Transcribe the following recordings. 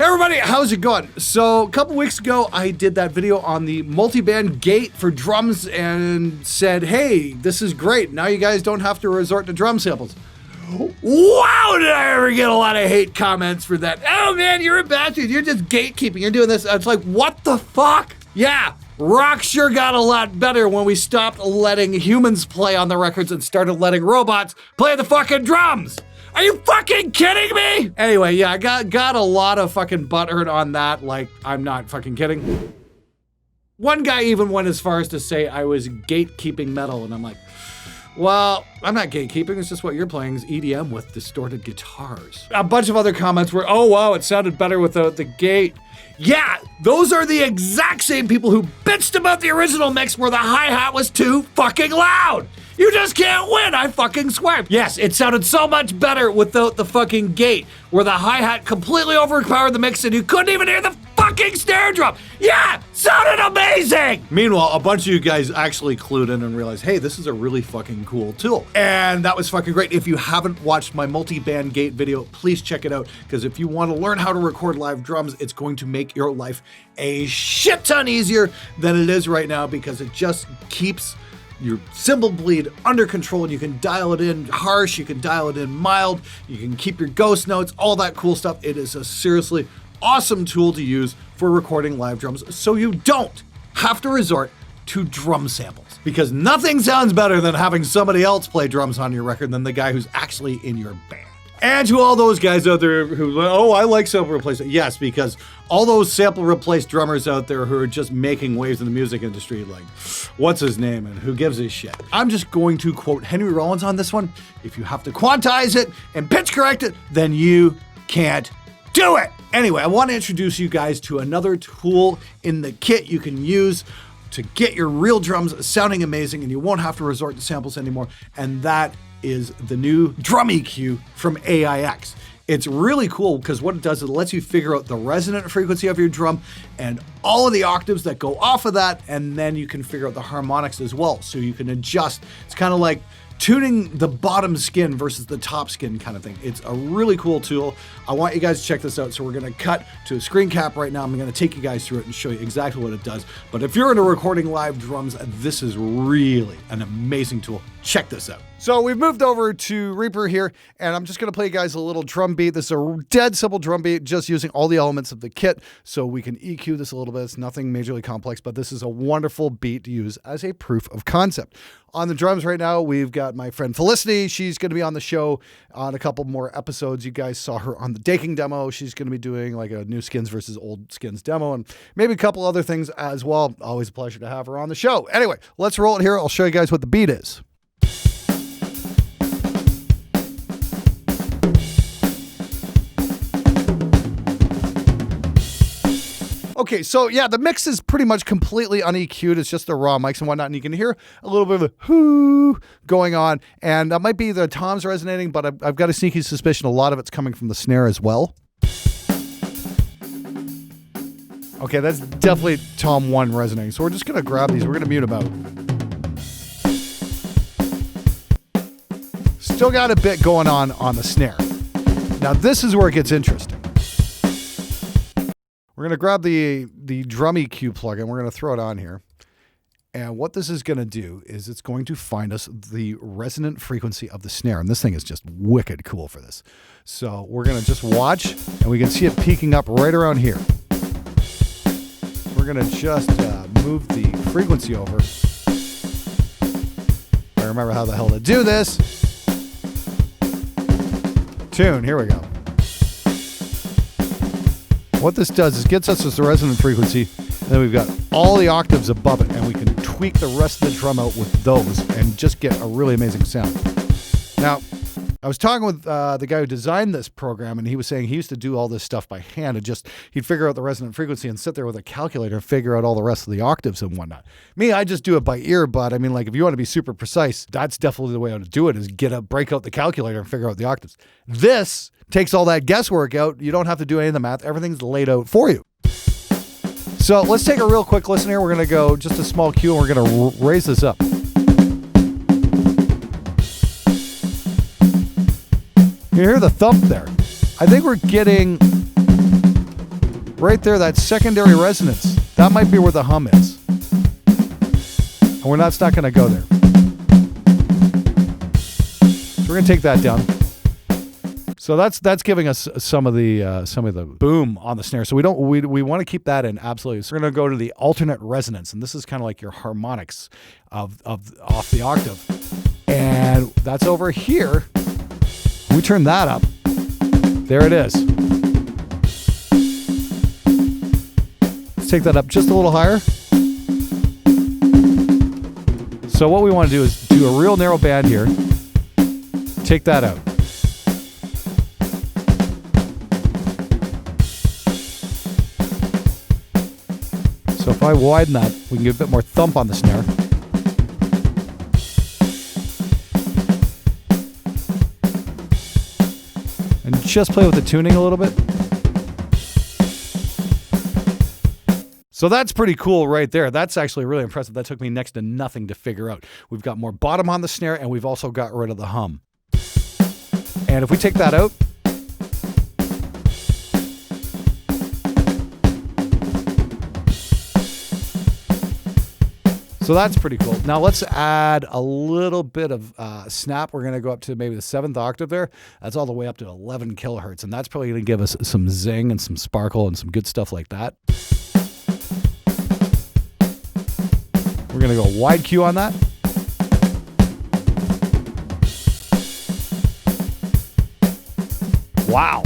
everybody, how's it going? So a couple weeks ago, I did that video on the multi-band gate for drums and said, hey, this is great. Now you guys don't have to resort to drum samples. Wow, did I ever get a lot of hate comments for that. Oh man, you're a bastard. You're just gatekeeping. You're doing this. It's like, what the fuck? Yeah, rock sure got a lot better when we stopped letting humans play on the records and started letting robots play the fucking drums. Are you fucking kidding me? Anyway, yeah, I got a lot of fucking butthurt on that. Like, I'm not fucking kidding. One guy even went as far as to say I was gatekeeping metal, and I'm like, well, I'm not gatekeeping, it's just what you're playing is EDM with distorted guitars. A bunch of other comments were, oh wow, it sounded better without the gate. Yeah, those are the exact same people who bitched about the original mix where the hi-hat was too fucking loud. You just can't win, I fucking swear. Yes, it sounded so much better without the fucking gate, where the hi-hat completely overpowered the mix and you couldn't even hear the fucking snare drum. Yeah, sounded amazing. Meanwhile, a bunch of you guys actually clued in and realized, hey, this is a really fucking cool tool. And that was fucking great. If you haven't watched my multi-band gate video, please check it out. Because if you want to learn how to record live drums, it's going to make your life a shit ton easier than it is right now, because it just keeps your cymbal bleed under control, and you can dial it in harsh, you can dial it in mild, you can keep your ghost notes, all that cool stuff. It is a seriously awesome tool to use for recording live drums, so you don't have to resort to drum samples. Because nothing sounds better than having somebody else play drums on your record than the guy who's actually in your band. And to all those guys out there who, oh, I like sample replacement. Yes, because all those sample replaced drummers out there who are just making waves in the music industry, like, what's his name and who gives a shit? I'm just going to quote Henry Rollins on this one. If you have to quantize it and pitch correct it, then you can't do it. Anyway, I want to introduce you guys to another tool in the kit you can use to get your real drums sounding amazing, and you won't have to resort to samples anymore. And that is the new Drum EQ from AIX. It's really cool because what it does is it lets you figure out the resonant frequency of your drum and all of the octaves that go off of that, and then you can figure out the harmonics as well. So you can adjust. It's kind of like tuning the bottom skin versus the top skin kind of thing. It's a really cool tool. I want you guys to check this out. So we're gonna cut to a screen cap right now. I'm gonna take you guys through it and show you exactly what it does. But if you're into recording live drums, this is really an amazing tool. Check this out. So we've moved over to Reaper here, and I'm just gonna play you guys a little drum beat. This is a dead simple drum beat, just using all the elements of the kit. So we can EQ this a little bit. It's nothing majorly complex, but this is a wonderful beat to use as a proof of concept. On the drums right now, we've got my friend Felicity. She's going to be on the show on a couple more episodes. You guys saw her on the Daking demo. She's going to be doing like a new skins versus old skins demo, and maybe a couple other things as well. Always a pleasure to have her on the show. Anyway, let's roll it here. I'll show you guys what the beat is. Okay, so yeah, the mix is pretty much completely un-EQ'd. It's just the raw mics and whatnot, and you can hear a little bit of a whoo going on, and that might be the toms resonating, but I've got a sneaky suspicion a lot of it's coming from the snare as well. Okay, that's definitely tom 1 resonating, so we're just gonna grab these. We're gonna mute them out. Still got a bit going on the snare. Now this is where it gets interesting. We're going to grab the Drum EQ plugin. We're going to throw it on here. And what this is going to do is it's going to find us the resonant frequency of the snare. And this thing is just wicked cool for this. So we're going to just watch, and we can see it peaking up right around here. We're going to just move the frequency over. I remember how the hell to do this. Tune, here we go. What this does is gets us the resonant frequency, and then we've got all the octaves above it, and we can tweak the rest of the drum out with those and just get a really amazing sound. Now, I was talking with the guy who designed this program, and he was saying he used to do all this stuff by hand, and he'd figure out the resonant frequency and sit there with a calculator and figure out all the rest of the octaves and whatnot. Me, I just do it by ear, but I mean, like, if you want to be super precise, that's definitely the way to do it, is break out the calculator and figure out the octaves. This takes all that guesswork out. You don't have to do any of the math. Everything's laid out for you. So let's take a real quick listen here. We're going to go just a small cue, and we're going to raise this up. You hear the thump there. I think we're getting right there, that secondary resonance, that might be where the hum is. And we're not going to go there. So we're going to take that down. So that's giving us some of the boom on the snare. So we want to keep that in absolutely. So we're going to go to the alternate resonance, and this is kind of like your harmonics of off the octave, and that's over here. We turn that up. There it is. Let's take that up just a little higher. So what we want to do is do a real narrow band here. Take that out. So if I widen that, we can get a bit more thump on the snare. And just play with the tuning a little bit. So that's pretty cool right there. That's actually really impressive. That took me next to nothing to figure out. We've got more bottom on the snare, and we've also got rid of the hum. And if we take that out, so that's pretty cool. Now let's add a little bit of snap. We're going to go up to maybe the 7th octave there. That's all the way up to 11 kilohertz. And that's probably going to give us some zing and some sparkle and some good stuff like that. We're going to go wide Q on that. Wow.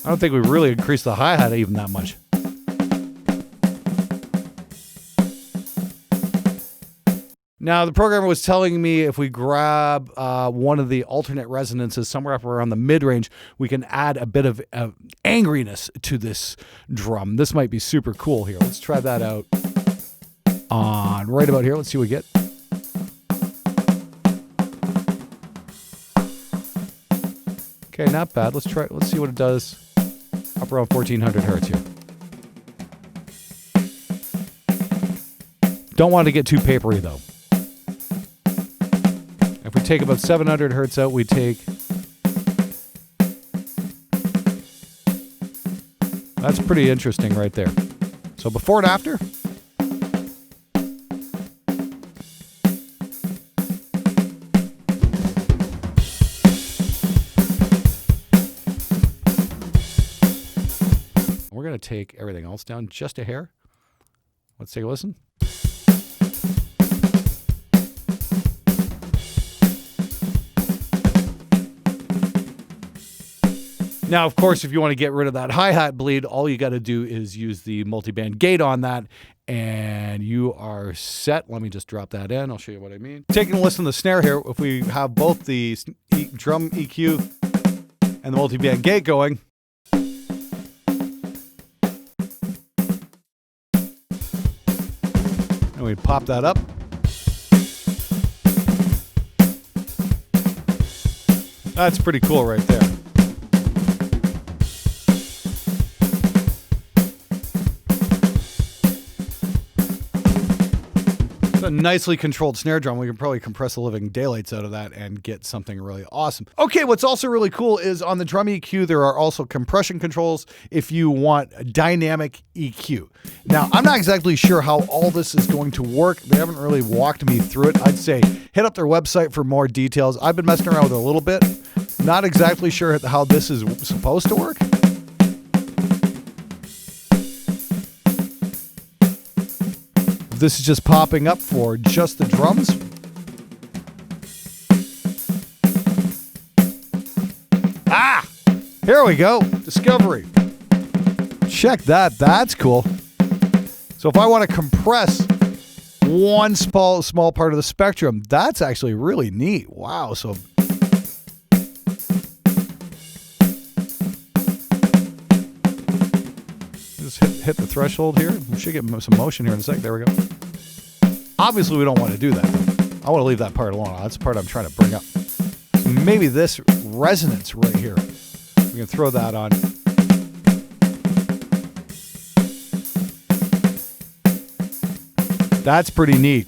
I don't think we really increased the hi-hat even that much. Now, the programmer was telling me if we grab one of the alternate resonances somewhere up around the mid-range, we can add a bit of angriness to this drum. This might be super cool here. Let's try that out on right about here. Let's see what we get. Okay, not bad. Let's see what it does up around 1400 hertz here. Don't want to get too papery though. If we take about 700 hertz out, we take... That's pretty interesting right there. So before and after. We're going to take everything else down just a hair. Let's take a listen. Now, of course, if you want to get rid of that hi-hat bleed, all you got to do is use the multi-band gate on that, and you are set. Let me just drop that in. I'll show you what I mean. Taking a listen to the snare here, if we have both the drum EQ and the multi-band gate going, and we pop that up. That's pretty cool right there. It's a nicely controlled snare drum. We can probably compress the living daylights out of that and get something really awesome. Okay, what's also really cool is on the drum EQ, there are also compression controls if you want a dynamic EQ. Now, I'm not exactly sure how all this is going to work. They haven't really walked me through it. I'd say hit up their website for more details. I've been messing around with it a little bit. Not exactly sure how this is supposed to work. This is just popping up for just the drums. Ah! Here we go. Discovery. Check that. That's cool. So if I want to compress one small part of the spectrum, that's actually really neat. Wow. So just hit the threshold here. We should get some motion here in a sec. There we go. Obviously, we don't want to do that, though. I want to leave that part alone. That's the part I'm trying to bring up. Maybe this resonance right here. We can throw that on. That's pretty neat.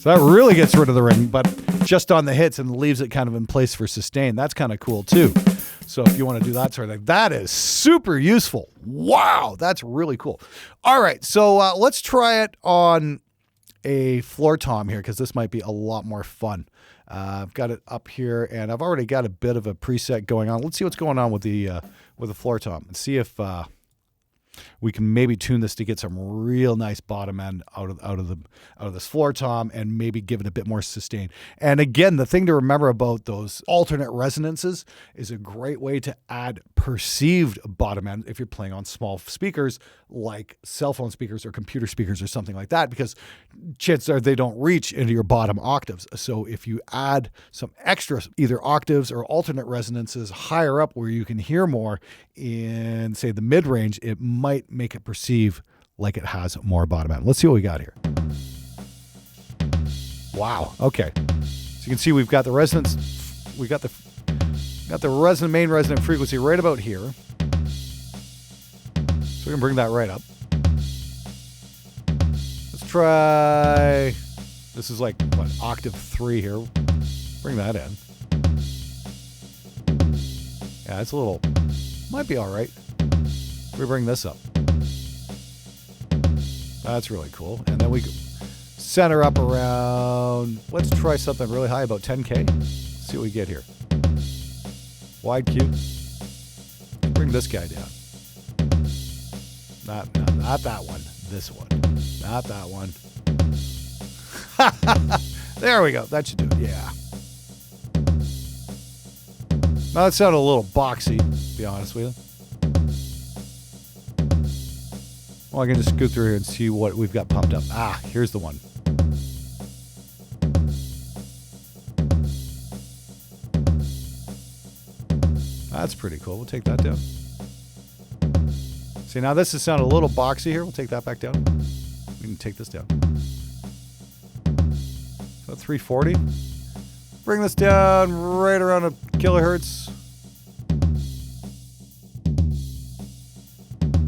So that really gets rid of the ring, but just on the hits and leaves it kind of in place for sustain. That's kind of cool too. So if you want to do that sort of thing, that is super useful. Wow, that's really cool. All right, so let's try it on a floor tom here, because this might be a lot more fun. I've got it up here, and I've already got a bit of a preset going on. Let's see what's going on with the floor tom, and see if we can maybe tune this to get some real nice bottom end out of this floor tom, and maybe give it a bit more sustain. And again, the thing to remember about those alternate resonances is a great way to add perceived bottom end if you're playing on small speakers like cell phone speakers or computer speakers or something like that, because chances are they don't reach into your bottom octaves. So if you add some extra either octaves or alternate resonances higher up where you can hear more in, say, the mid-range, it might make it perceive like it has more bottom end. Let's see what we got here. Wow. Okay. So you can see we've got the resonance. We got the main resonant frequency right about here. So we can bring that right up. Let's try. This is like what, octave 3 here. Bring that in. Yeah, it's a little. Might be all right. We bring this up. That's really cool. And then we center up around, let's try something really high, about 10K. See what we get here. Wide Q. Bring this guy down. Not that one. This one. Not that one. There we go. That should do it. Yeah. Now that sounded a little boxy, to be honest with you. Well, I can just go through here and see what we've got pumped up. Ah, here's the one. That's pretty cool. We'll take that down. See, now this is sounding a little boxy here. We'll take that back down. We can take this down. So 340. Bring this down right around a kilohertz.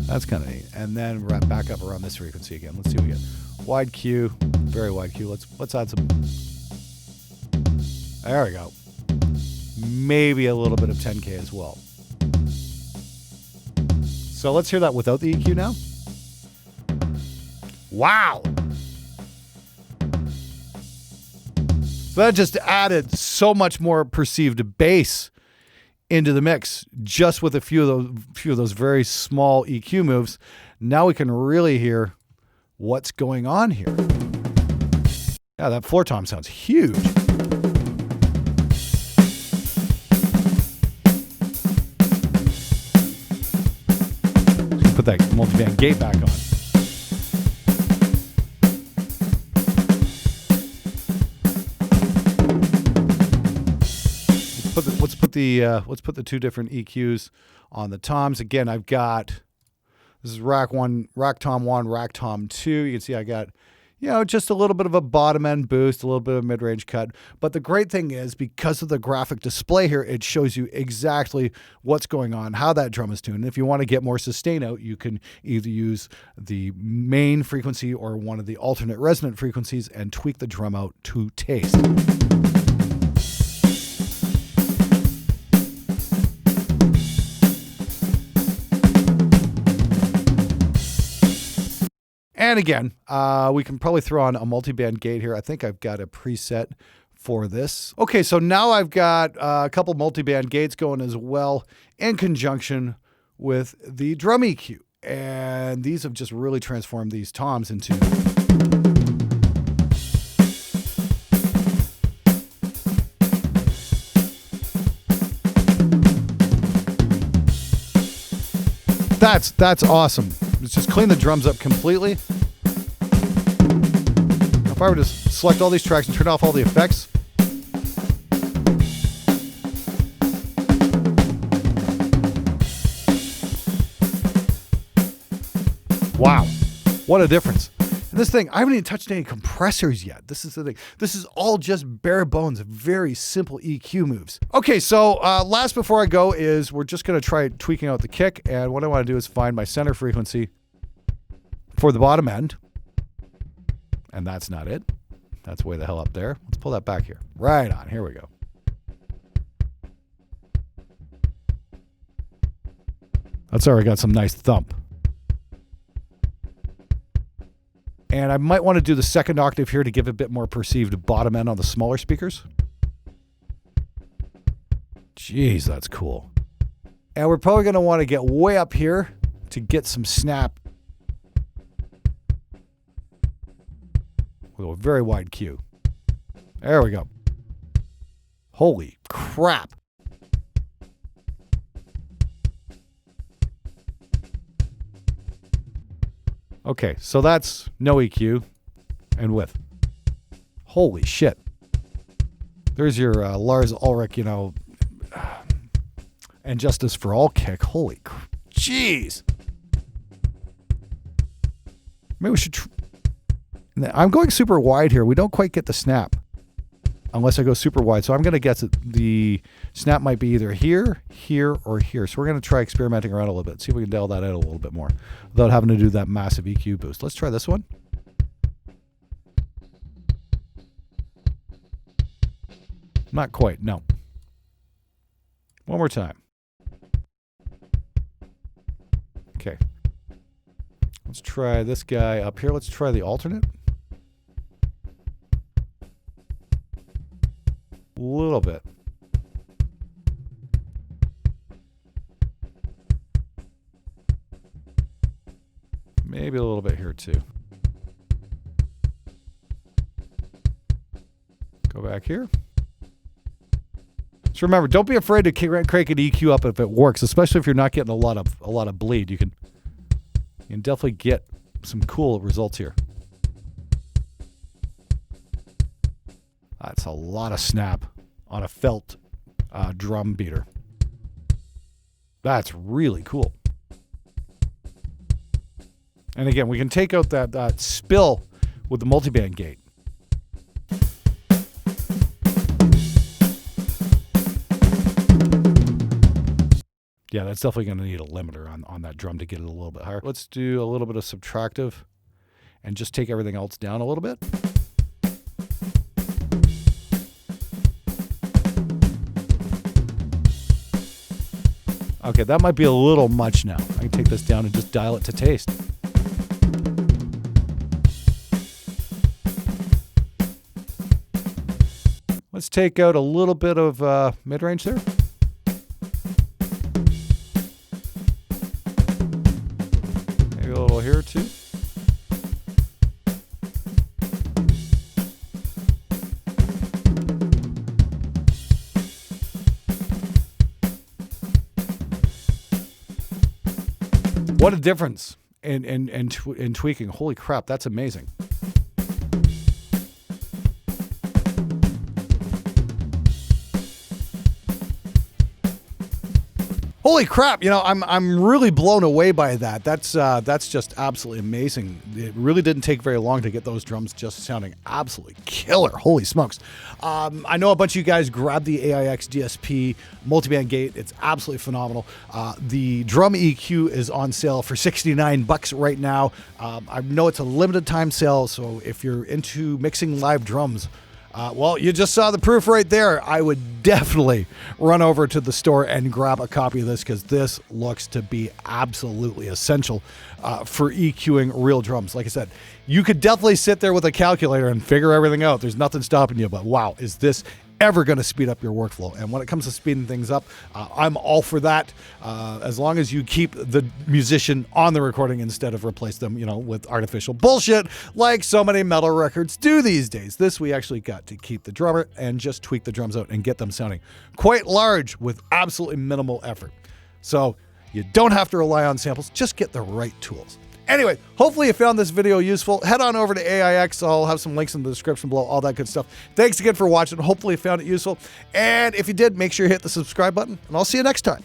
That's kind of neat. And then we're back up around this frequency again. Let's see what we get. Wide Q, very wide Q. Let's add some. There we go. Maybe a little bit of 10K as well. So let's hear that without the EQ now. Wow. So that just added so much more perceived bass into the mix, just with a few of those very small EQ moves. Now we can really hear what's going on here. Yeah, that floor tom sounds huge. Put that multiband gate back on. Let's put the two different EQs on the toms. Again, I've got, this is rack tom 1, rack tom 2. You can see I got, just a little bit of a bottom end boost, a little bit of mid-range cut. But the great thing is, because of the graphic display here, it shows you exactly what's going on, how that drum is tuned. And if you want to get more sustain out, you can either use the main frequency or one of the alternate resonant frequencies and tweak the drum out to taste. And again, we can probably throw on a multiband gate here. I think I've got a preset for this. Okay, so now I've got a couple multiband gates going as well in conjunction with the drum EQ. And these have just really transformed these toms into... That's awesome. Let's just clean the drums up completely. If I were to select all these tracks and turn off all the effects. Wow, what a difference. And this thing, I haven't even touched any compressors yet. This is the thing. This is all just bare bones, very simple EQ moves. Okay, so last before I go is we're just going to try tweaking out the kick. And what I want to do is find my center frequency for the bottom end. And that's not it. That's way the hell up there. Let's pull that back here. Right on. Here we go. That's already got some nice thump. And I might want to do the second octave here to give a bit more perceived bottom end on the smaller speakers. Jeez, that's cool. And we're probably going to want to get way up here to get some snap with a very wide Q. There we go. Holy crap. Okay, so that's no EQ and width. Holy shit. There's your Lars Ulrich, you know, and Justice for All kick. Holy jeez. Maybe we should... I'm going super wide here. We don't quite get the snap unless I go super wide. So I'm going to guess that the snap might be either here, here, or here. So we're going to try experimenting around a little bit. See if we can dial that out a little bit more without having to do that massive EQ boost. Let's try this one. Not quite, no. One more time. Okay. Let's try this guy up here. Let's try the alternate. A little bit. Maybe a little bit here too. Go back here. So remember, don't be afraid to crank an EQ up if it works, especially if you're not getting a lot of bleed. You can definitely get some cool results here. That's a lot of snap on a felt drum beater. That's really cool. And again, we can take out that spill with the multiband gate. Yeah, that's definitely going to need a limiter on that drum to get it a little bit higher. Let's do a little bit of subtractive and just take everything else down a little bit. Okay, that might be a little much now. I can take this down and just dial it to taste. Let's take out a little bit of mid-range there. Maybe a little here too. What a difference in tweaking. Holy crap, that's amazing. Holy crap, you know, I'm really blown away by that. That's just absolutely amazing. It really didn't take very long to get those drums just sounding absolutely killer. Holy smokes. I know a bunch of you guys grabbed the AIX DSP multiband gate. It's absolutely phenomenal. The drum EQ is on sale for $69 right now. I know it's a limited time sale, so if you're into mixing live drums, well, you just saw the proof right there. I would definitely run over to the store and grab a copy of this because this looks to be absolutely essential for EQing real drums. Like I said, you could definitely sit there with a calculator and figure everything out. There's nothing stopping you, but wow, is this ever going to speed up your workflow? And when it comes to speeding things up, I'm all for that. As long as you keep the musician on the recording instead of replace them, you know, with artificial bullshit like so many metal records do these days. This, we actually got to keep the drummer and just tweak the drums out and get them sounding quite large with absolutely minimal effort. So you don't have to rely on samples, just get the right tools. Anyway, hopefully you found this video useful. Head on over to AIX. I'll have some links in the description below, all that good stuff. Thanks again for watching. Hopefully you found it useful. And if you did, make sure you hit the subscribe button, and I'll see you next time.